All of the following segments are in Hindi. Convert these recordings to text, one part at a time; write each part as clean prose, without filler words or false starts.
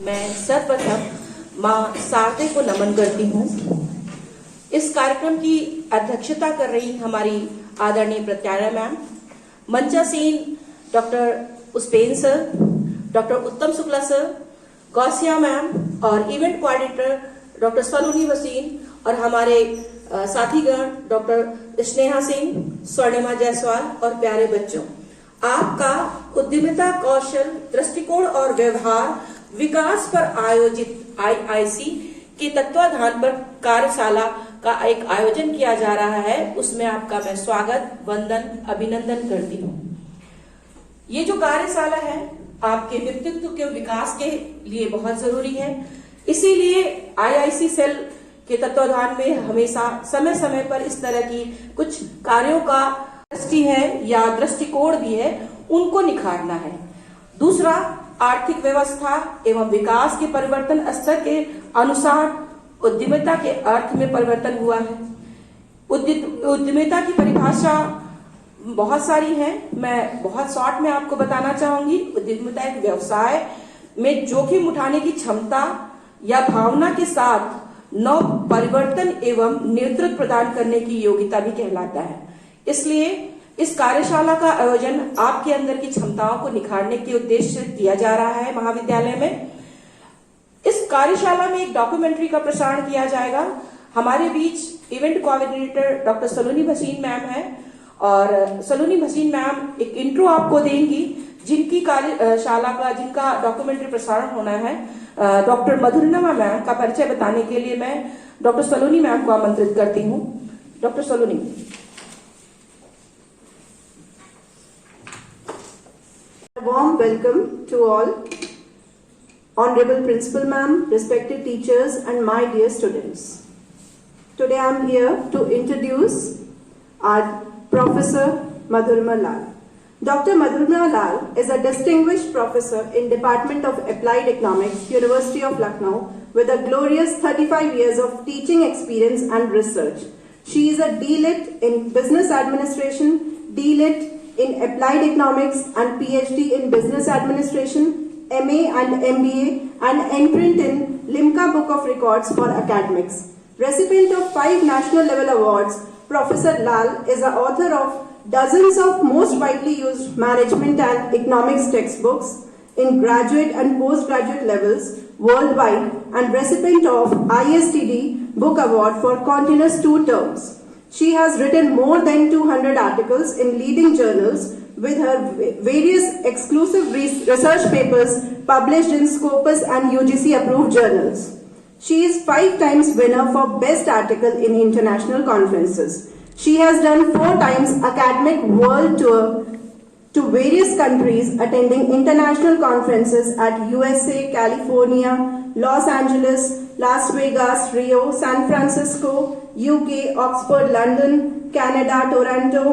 मैं सर्वप्रथम माँ शारदे को नमन करती हूँ। इस कार्यक्रम की अध्यक्षता कर रही हमारी आदरणीय प्रत्यारा मैम, मंचासीन doctor Pushpen sir, doctor Uttam Shukla sir, Gausia ma'am और event coordinator doctor Saloni Vaseen और हमारे साथीगण डॉक्टर स्नेहा सिंह, स्वर्णिमा जायसवाल और प्यारे बच्चों, आपका उद्यमिता कौशल दृष्टिकोण और व्यवहार विकास पर आयोजित आईआईसी के तत्वाधान पर कार्यशाला का एक आयोजन किया जा रहा है। उसमें आपका मैं स्वागत, वंदन, अभिनंदन करती हूँ। ये जो कार्यशाला है आपके व्यक्तित्व के विकास के लिए बहुत जरूरी है। इसीलिए आईआईसी सेल के तत्वाधान में हमेशा समय समय पर इस तरह की कुछ कार्यों का दृष्टि है या दृष्टिकोण भी है, उनको निखारना है। दूसरा, आर्थिक व्यवस्था एवं विकास के परिवर्तन स्तर के अनुसार उद्यमिता के अर्थ में परिवर्तन हुआ है। उद्यमिता की परिभाषा बहुत सारी है, मैं बहुत शॉर्ट में आपको बताना चाहूंगी। उद्यमिता एक व्यवसाय में जोखिम उठाने की क्षमता या भावना के साथ नव परिवर्तन एवं नेतृत्व प्रदान करने की योग्यता भी कहलाता है। इसलिए इस कार्यशाला का आयोजन आपके अंदर की क्षमताओं को निखारने के उद्देश्य से किया जा रहा है महाविद्यालय में। इस कार्यशाला में एक डॉक्यूमेंट्री का प्रसारण किया जाएगा। हमारे बीच इवेंट कोऑर्डिनेटर डॉक्टर सलोनी भसीन मैम है और सलोनी भसीन मैम एक इंट्रो आपको देंगी, जिनकी कार्यशाला का जिनका डॉक्यूमेंट्री प्रसारण होना है। डॉक्टर मधुरिमा मैम का परिचय बताने के लिए मैं डॉक्टर सलोनी मैम को आमंत्रित करती हूँ। Doctor Saloni. Warm welcome to all, Honorable Principal Ma'am, respected teachers and my dear students. Today I am here to introduce our Professor Madhurima Lal. Dr. Madhurima Lal is a distinguished professor in Department of Applied Economics, University of Lucknow, with a glorious 35 years of teaching experience and research. She is a D.Lit in Business Administration, D.Lit in Applied Economics and PhD in Business Administration, MA and MBA, and entrant in Limca Book of Records for Academics. Recipient of 5 national level awards, Professor Lal is the author of dozens of most widely used management and economics textbooks in graduate and postgraduate levels worldwide and recipient of ISTD Book Award for continuous 2 terms. She has written more than 200 articles in leading journals with her various exclusive research papers published in Scopus and UGC approved journals. She is 5 times winner for best article in international conferences. She has done 4 times academic world tour to various countries, attending international conferences at USA, California, Los Angeles, Las Vegas, Rio, San Francisco, UK, Oxford, London, Canada, Toronto,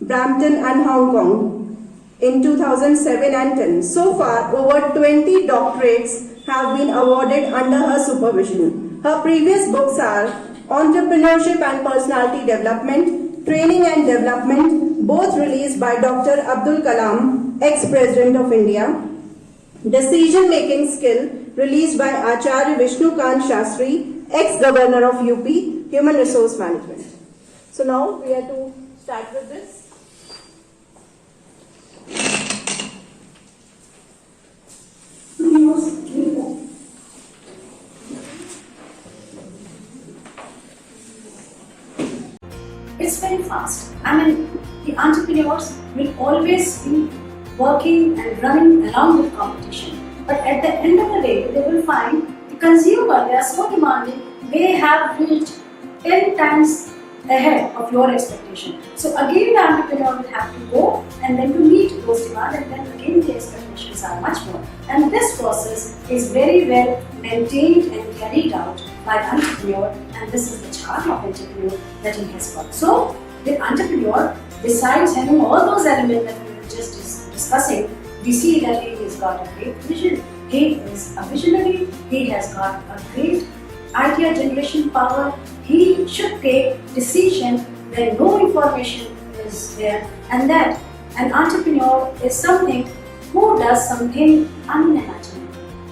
Brampton and Hong Kong in 2007 and 10. So far, over 20 doctorates have been awarded under her supervision. Her previous books are Entrepreneurship and Personality Development, Training and Development, both released by Dr. Abdul Kalam, ex-President of India. Decision Making Skill, released by Acharya Vishnu Kant Shastri, ex-Governor of UP, Human Resource Management. So now we are to start with this. It's very fast. I mean, the entrepreneurs will always be working and running along with competition. But at the end of the day, they will find the consumer, they are so demanding, they have reached 10 times ahead of your expectation. So again, the entrepreneur will have to go and then to meet those demands, and then again the expectations are much more. And this process is very well maintained and carried out by the entrepreneur, and this is the charm of entrepreneur that he has got. So the entrepreneur, besides having all those elements that we were just discussing, we see that he has got a great vision. He is a visionary. He has got a great idea generation power. He should take decision when no information is there, and that an entrepreneur is something who does something unimaginable.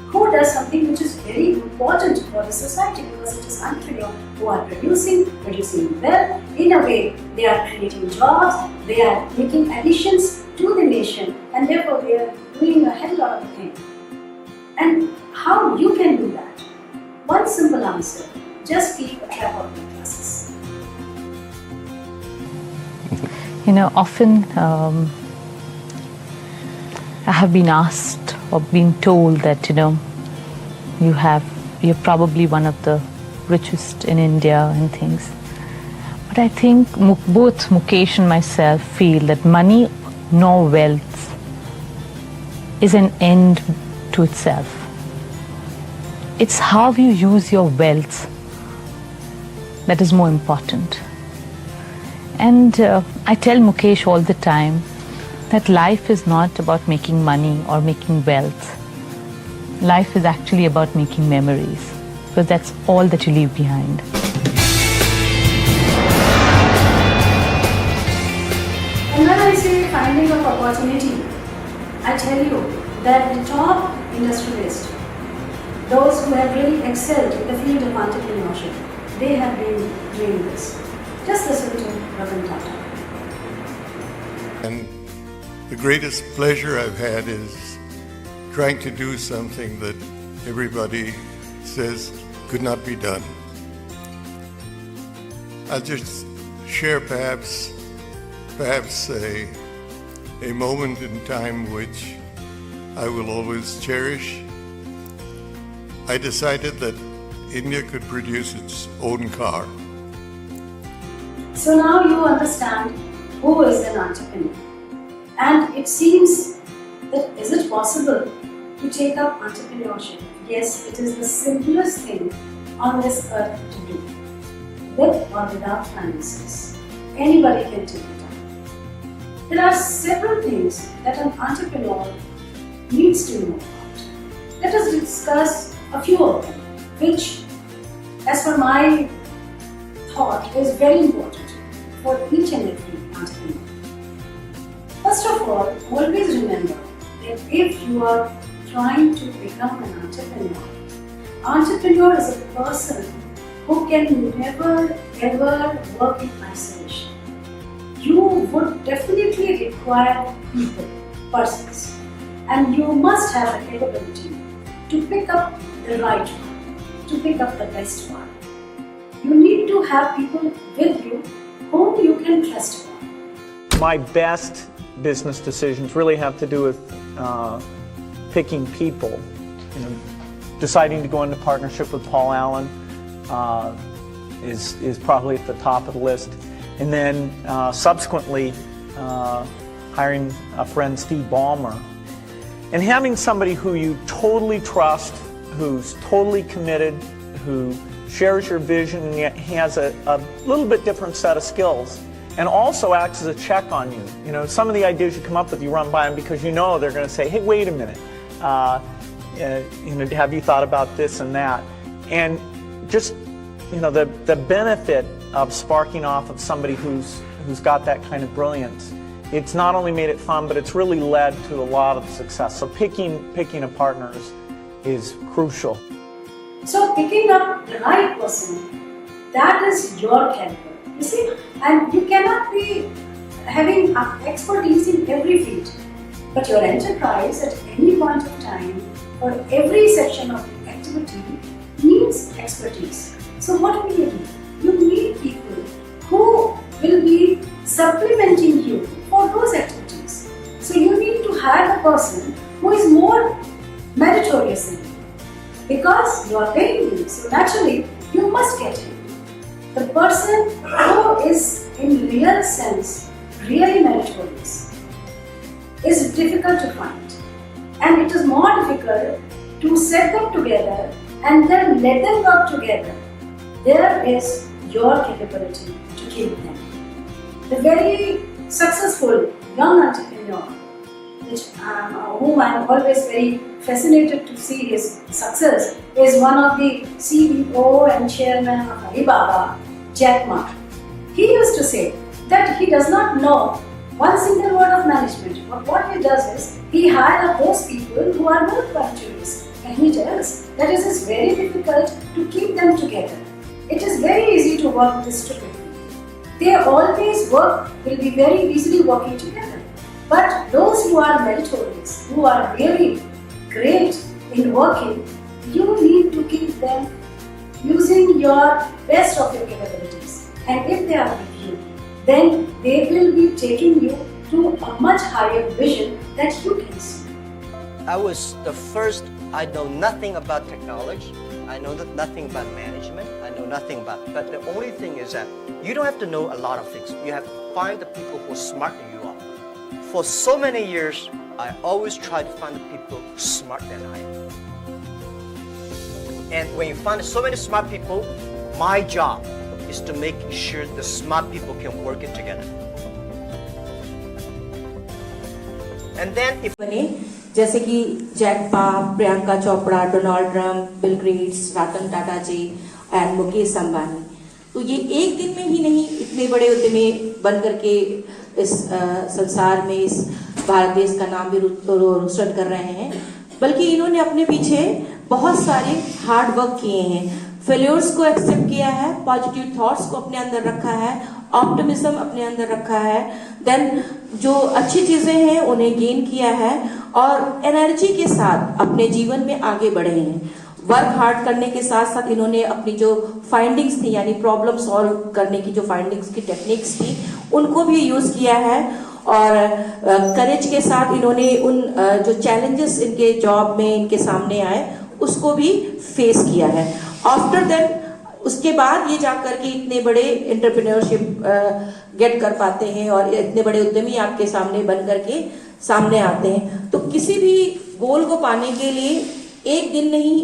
who does something which is very important for the society, because it is entrepreneurs who are producing wealth. In a way, they are creating jobs, they are making additions to the nation, and therefore they are doing a hell lot of things. And how you can do that? One simple answer: just keep a track of your classes. Often I have been asked or been told that, you're probably one of the richest in India and things. But I think both Mukesh and myself feel that money nor wealth is an end to itself. It's how you use your wealth that is more important. And I tell Mukesh all the time that life is not about making money or making wealth. Life is actually about making memories, because that's all that you leave behind. And when I say finding of opportunity, I tell you that the top industrialists, those who have really excelled in the field of entrepreneurship, they have been doing this. Just listen to Ratan Tata. And the greatest pleasure I've had is trying to do something that everybody says could not be done. I'll just share perhaps a moment in time which I will always cherish. I decided that India could produce its own car. So now you understand who is an entrepreneur. And it seems that is it possible to take up entrepreneurship? Yes, it is the simplest thing on this earth to do. With or without finances. Anybody can take it up. There are several things that an entrepreneur needs to know about. Let us discuss a few of them, which, as per my thought, is very important for each and every entrepreneur. First of all, always remember that if you are trying to become an entrepreneur is a person who can never ever work in isolation. You would definitely require people, persons, and you must have the capability to pick up the right one, to pick up the best one. You need to have people with you whom you can trust upon. My best business decisions really have to do with picking people. Deciding to go into partnership with Paul Allen is probably at the top of the list. And then subsequently hiring a friend, Steve Ballmer. And having somebody who you totally trust, who's totally committed, who shares your vision and yet has a little bit different set of skills, and also acts as a check on you. Some of the ideas you come up with, you run by them because they're going to say, hey, wait a minute, have you thought about this and that? And just, the benefit of sparking off of somebody who's got that kind of brilliance, it's not only made it fun, but it's really led to a lot of success. So picking a partner is crucial. So picking up the right person, that is your caliber. You see, and you cannot be having expertise in every field, but your enterprise at any point of time for every section of activity needs expertise. So what will you do? You need people who will be supplementing you for those activities. So you need to hire a person who is more meritorious than you, because you are paying him. So naturally, you must get him. The person who is in real sense really meritorious is difficult to find, and it is more difficult to set them together and then let them work together. There is your capability to keep them. The very successful young entrepreneur, whom I am always very fascinated to see his success, is one of the CEO and chairman of Alibaba, Jack Ma. He used to say that he does not know one single word of management, but what he does is he hires those people who are more virtuous, and and he tells that it is very difficult to keep them together. It is very easy to work distributed. They always will be very easily working together. But those who are meritorious, who are really great in working, you need to keep them using your best of your capabilities. And if they are with you, then they will be taking you to a much higher vision that you can see. I was the first. I know nothing about technology. I know nothing about management. I know nothing about. But the only thing is that you don't have to know a lot of things. You have to find the people who are smarter than you are. For so many years, I always try to find the people smarter than I am. And when you find so many smart people, my job is to make sure the smart people can work it together. And then if बने जैसे कि Jack Ma, Priyanka Chopra, Donald Trump, Bill Gates, Ratan Tata ji and Mukesh Ambani, तो ये एक दिन में ही नहीं इतने बड़े उद्यमी बन करके इस संसार में इस भारत देश का नाम भी रोशन कर रहे हैं, बल्कि इन्होंने अपने पीछे बहुत सारे हार्ड वर्क किए हैं, फेल्योर्स को एक्सेप्ट किया है, पॉजिटिव थॉट्स को अपने अंदर रखा है, ऑप्टिमिज्म अपने अंदर रखा है, देन जो अच्छी चीजें हैं उन्हें गेन किया है और एनर्जी के साथ अपने जीवन में आगे बढ़े हैं। वर्क हार्ड करने के साथ साथ इन्होंने अपनी जो फाइंडिंग्स थी यानी प्रॉब्लम सॉल्व करने की जो फाइंडिंग्स की टेक्निक्स थी उनको भी यूज किया है और करेज के साथ इन्होंने उन जो चैलेंजेस इनके जॉब में इनके सामने आए उसको भी फेस किया है। आफ्टर दैट उसके बाद ये जाकर के इतने बड़े एंटरप्रेन्योरशिप गेट कर पाते हैं और इतने बड़े उद्यमी आपके सामने बन करके सामने आते हैं। तो किसी भी गोल को पाने के लिए एक दिन नहीं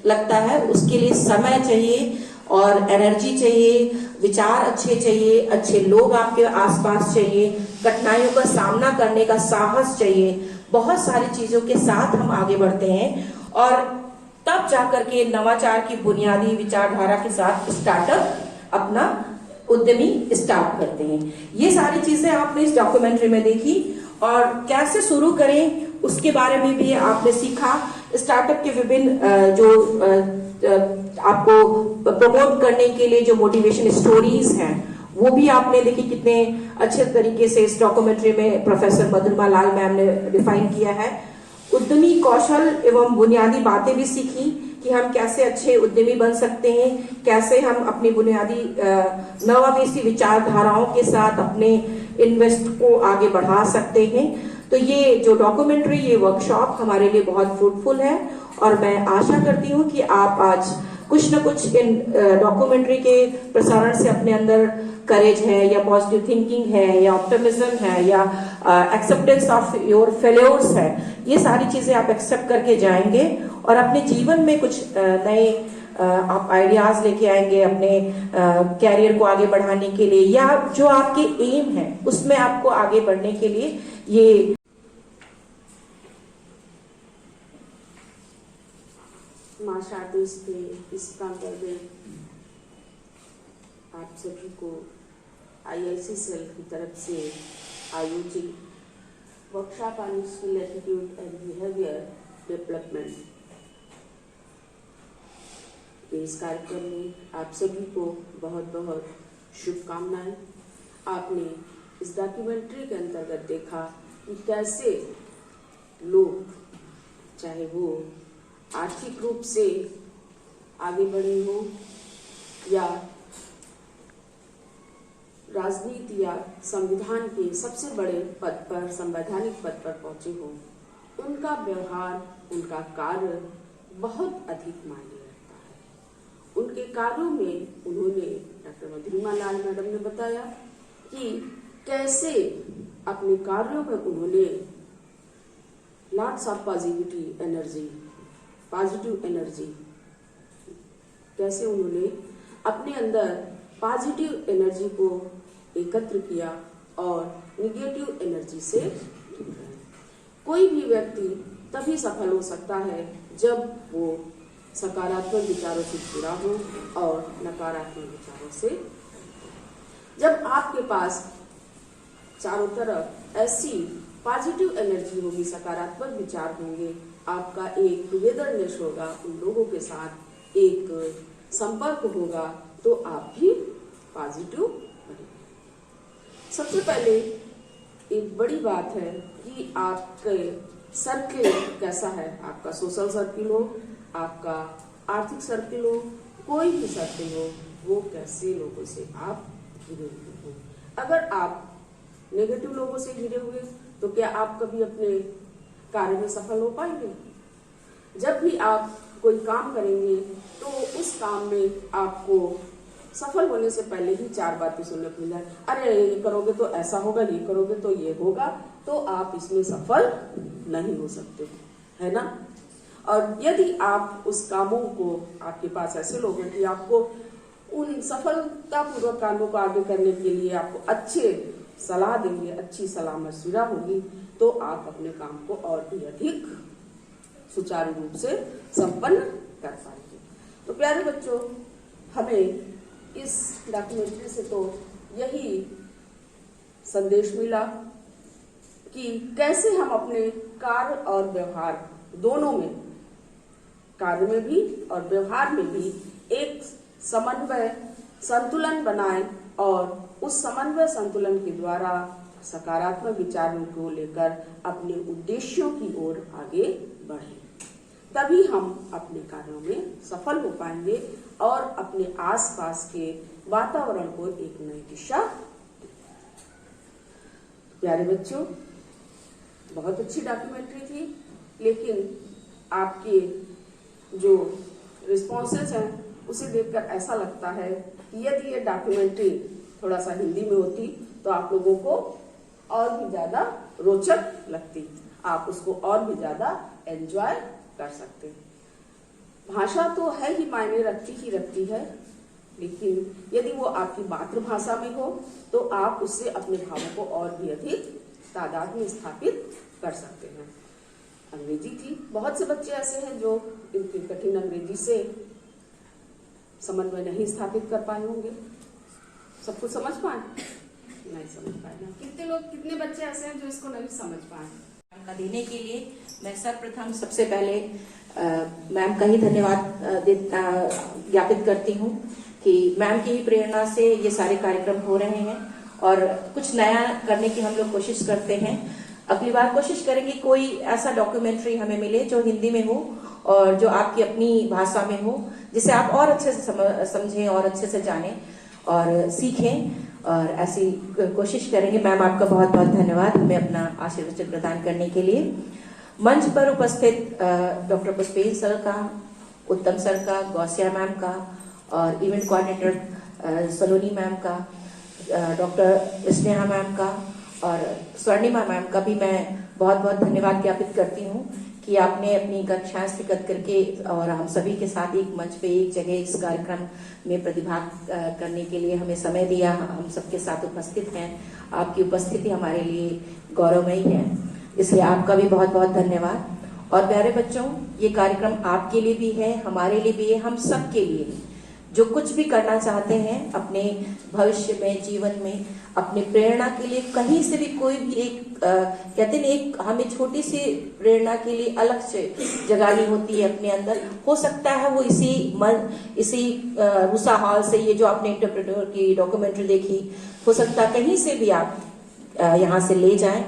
लगता है, उसके लिए समय चाहिए और एनर्जी चाहिए, विचार अच्छे चाहिए, अच्छे लोग आपके आसपास चाहिए, कठिनाइयों का सामना करने का साहस चाहिए, बहुत सारी चीजों के साथ हम आगे बढ़ते हैं और तब जाकर के नवाचार की बुनियादी विचारधारा के साथ स्टार्टअप अपना उद्यमी स्टार्ट करते हैं। ये सारी चीजें आपने इस डॉक्यूमेंट्री में देखी और कैसे शुरू करें उसके बारे में भी आपने सीखा। स्टार्टअप के विभिन्न जो आपको प्रमोट करने के लिए जो मोटिवेशन स्टोरीज हैं वो भी आपने देखी, कितने अच्छे तरीके से इस डॉक्यूमेंट्री में प्रोफेसर मधुरमा लाल मैम ने डिफाइन किया है। उद्यमी कौशल एवं बुनियादी बातें भी सीखी कि हम कैसे अच्छे उद्यमी बन सकते हैं, कैसे हम अपनी बुनियादी नवावेशी विचारधाराओं के साथ अपने इन्वेस्ट को आगे बढ़ा सकते हैं। तो ये जो डॉक्यूमेंट्री, ये वर्कशॉप हमारे लिए बहुत फ्रूटफुल है और मैं आशा करती हूँ कि आप आज कुछ न कुछ इन डॉक्यूमेंट्री के प्रसारण से अपने अंदर करेज है या पॉजिटिव थिंकिंग है या ऑप्टिमिज्म है या एक्सेप्टेंस ऑफ योर फेल्योर्स है, ये सारी चीजें आप एक्सेप्ट करके जाएंगे और अपने जीवन में कुछ नए आप आइडियाज लेके आएंगे अपने कैरियर को आगे बढ़ाने के लिए या जो आपके एम है उसमें आपको आगे बढ़ने के लिए। ये माँ शादी के इस प्रांगण में आप सभी को IIC सेल की तरफ से आयोजित workshop on skill attitude and behaviour development, इस कार्यक्रम में आप सभी को बहुत बहुत शुभकामनाएं। आपने इस डॉक्यूमेंट्री के अंतर्गत देखा कि कैसे लोग, चाहे वो आर्थिक रूप से आगे बढ़े हो या राजनीति या संविधान के सबसे बड़े पद पर, संवैधानिक पद पर पहुंचे हो, उनका व्यवहार, उनका कार्य बहुत अधिक मायने रखता है। उनके कार्यों में उन्होंने, डॉक्टर मधुरमा लाल मैडम ने बताया कि कैसे अपने कार्यों में उन्होंने लॉट्स ऑफ पॉजिटिव एनर्जी, कैसे उन्होंने अपने अंदर पॉजिटिव एनर्जी को एकत्र किया और निगेटिव एनर्जी से दूर रहे। कोई भी व्यक्ति तभी सफल हो सकता है जब वो सकारात्मक विचारों से जुड़ा हो और नकारात्मक विचारों से। जब आपके पास चारों तरफ ऐसी पॉजिटिव एनर्जी होगी, सकारात्मक विचार होंगे, आपका एक टुगेदरनेस होगा, उन लोगों के साथ एक संपर्क होगा, तो आप भी पॉजिटिव बनेंगे। सबसे पहले एक बड़ी बात है कि आपके सर्किल कैसा है, आपका सोशल सर्किल हो, आपका आर्थिक सर्किल हो, कोई भी सर्किल हो, वो कैसे लोगों से आप घिरे हुए हो। अगर आप नेगेटिव लोगों से घिरे हुए तो क्या आप कभी अपने कार्य में सफल हो पाएंगे? जब भी आप कोई काम करेंगे तो उस काम में आपको सफल होने से पहले ही 4 बातें सुनने को मिल जाए, अरे ये करोगे तो ऐसा होगा, ये करोगे तो ये होगा, तो आप इसमें सफल नहीं हो सकते, है ना। और यदि आप उस कामों को, आपके पास ऐसे लोग हैं कि आपको उन सफलतापूर्वक कामों को आगे करने के लिए आपको अच्छे सलाह देंगे, अच्छी सलाह मशविरा होगी, तो आप अपने काम को और भी अधिक सुचारू रूप से संपन्न कर पाएंगे। तो प्यारे बच्चों, हमें इस डॉक्यूमेंट्री से तो यही संदेश मिला कि कैसे हम अपने कार्य और व्यवहार दोनों में, कार्य में भी और व्यवहार में भी एक समन्वय संतुलन बनाएं और उस समन्वय संतुलन के द्वारा सकारात्मक विचारों को लेकर अपने उद्देश्यों की ओर आगे बढ़ें। तभी हम अपने कार्यों में सफल हो पाएंगे और अपने आसपास के वातावरण को एक नई दिशा। प्यारे बच्चों, बहुत अच्छी डॉक्यूमेंट्री थी, लेकिन आपके जो रिस्पॉन्सेस हैं उसे देखकर ऐसा लगता है कि यदि ये डॉक्यूमेंट्री थोड़ा सा हिंदी में होती तो आप लोगों को और भी ज्यादा रोचक लगती, आप उसको और भी ज्यादा एंजॉय कर सकते। भाषा तो है ही, मायने रखती है, लेकिन यदि वो आपकी मातृभाषा में हो तो आप उससे अपने भावों को और भी अधिक तादाद में स्थापित कर सकते हैं। अंग्रेजी थी, बहुत से बच्चे ऐसे हैं जो इनकी कठिन अंग्रेजी से समन्वय नहीं स्थापित कर पाए होंगे। सब कुछ समझ पाए? नहीं समझ पाए ना। कितने बच्चे ऐसे हैं जो इसको नहीं समझ पाए? का देने के लिए मैं सर्वप्रथम सबसे पहले मैम का ही धन्यवाद ज्ञापित करती हूँ कि मैम की ही प्रेरणा से ये सारे कार्यक्रम हो रहे हैं और कुछ नया करने की हम लोग कोशिश करते हैं। अगली बार कोशिश करेंगे कोई ऐसा डॉक्यूमेंट्री हमें मिले जो हिंदी में हो और जो आपकी अपनी भाषा में हो, जिसे आप और अच्छे से समझें और अच्छे से जानें और सीखें, और ऐसी कोशिश करेंगे। मैम, आपका बहुत बहुत धन्यवाद हमें अपना आशीर्वचन प्रदान करने के लिए। मंच पर उपस्थित डॉक्टर पुष्पेंद्र सर का, उत्तम सर का, गौसिया मैम का और इवेंट कोऑर्डिनेटर सलोनी मैम का, डॉक्टर स्नेहा मैम का और स्वर्णिमा मैम का भी मैं बहुत बहुत धन्यवाद ज्ञापित करती हूँ कि आपने अपनी कक्षाएं स्थित करके और हम सभी के साथ एक मंच पे एक जगह इस कार्यक्रम में प्रतिभाग करने के लिए हमें समय दिया। हम सबके साथ उपस्थित हैं, आपकी उपस्थिति हमारे लिए गौरवमयी है, इसलिए आपका भी बहुत बहुत धन्यवाद। और प्यारे बच्चों, ये कार्यक्रम आपके लिए भी है, हमारे लिए भी है, हम सब के लिए है। जो कुछ भी करना चाहते हैं अपने भविष्य में, जीवन में, अपने प्रेरणा के लिए कहीं से भी कोई भी एक कहते हैं एक हमें छोटी सी प्रेरणा के लिए अलग से जगानी होती है अपने अंदर। हो सकता है वो इसी रूसा हॉल से, ये जो आपने इंटरप्रेटर की डॉक्यूमेंट्री देखी, हो सकता है कहीं से भी आप यहाँ से ले जाएं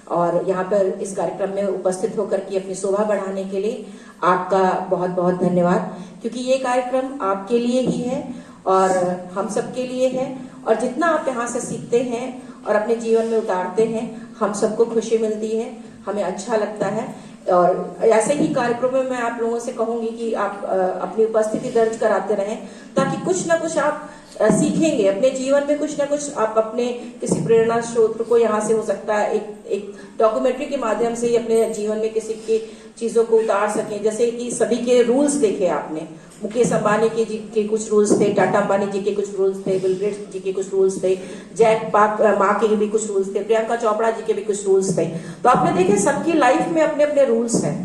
और यहाँ पर इस कार्यक्रम में उपस्थित होकर के अपनी शोभा बढ़ाने के लिए आपका बहुत बहुत धन्यवाद, क्योंकि ये कार्यक्रम आपके लिए ही है और हम सबके लिए है। और जितना आप यहाँ से सीखते हैं और अपने जीवन में उतारते हैं, हम सबको खुशी मिलती है, हमें अच्छा लगता है। और ऐसे ही कार्यक्रमों में मैं आप लोगों से कहूंगी कि आप अपनी उपस्थिति दर्ज कराते रहें, ताकि कुछ ना कुछ आप सीखेंगे अपने जीवन में, कुछ ना कुछ आप अपने किसी प्रेरणा स्रोत को यहाँ से हो सकता है एक डॉक्यूमेंट्री के माध्यम से ही अपने जीवन में किसी की चीजों को उतार सकें। जैसे कि सभी के रूल्स देखे आपने, मुकेश अंबानी के कुछ रूल्स थे, टाटा अंबानी जी के कुछ रूल्स थे, बिल गेट्स जी के कुछ रूल्स थे, जैक मा के भी कुछ रूल्स थे, प्रियंका चोपड़ा जी के भी कुछ रूल्स थे। तो आपने देखे सबकी लाइफ में अपने अपने रूल्स हैं,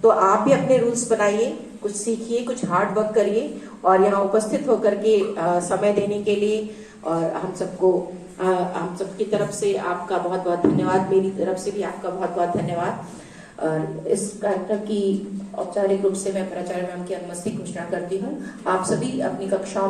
तो आप भी अपने रूल्स बनाइए, कुछ सीखिए, कुछ हार्ड वर्क करिए और यहाँ उपस्थित होकर के समय देने के लिए और हम सबकी तरफ से आपका बहुत बहुत धन्यवाद, मेरी तरफ से भी आपका बहुत बहुत धन्यवाद। और इस कार्यक्रम की औपचारिक रूप से मैं प्राचार्य मैम की अनुमति घोषणा करती हूँ। आप सभी अपनी कक्षाओं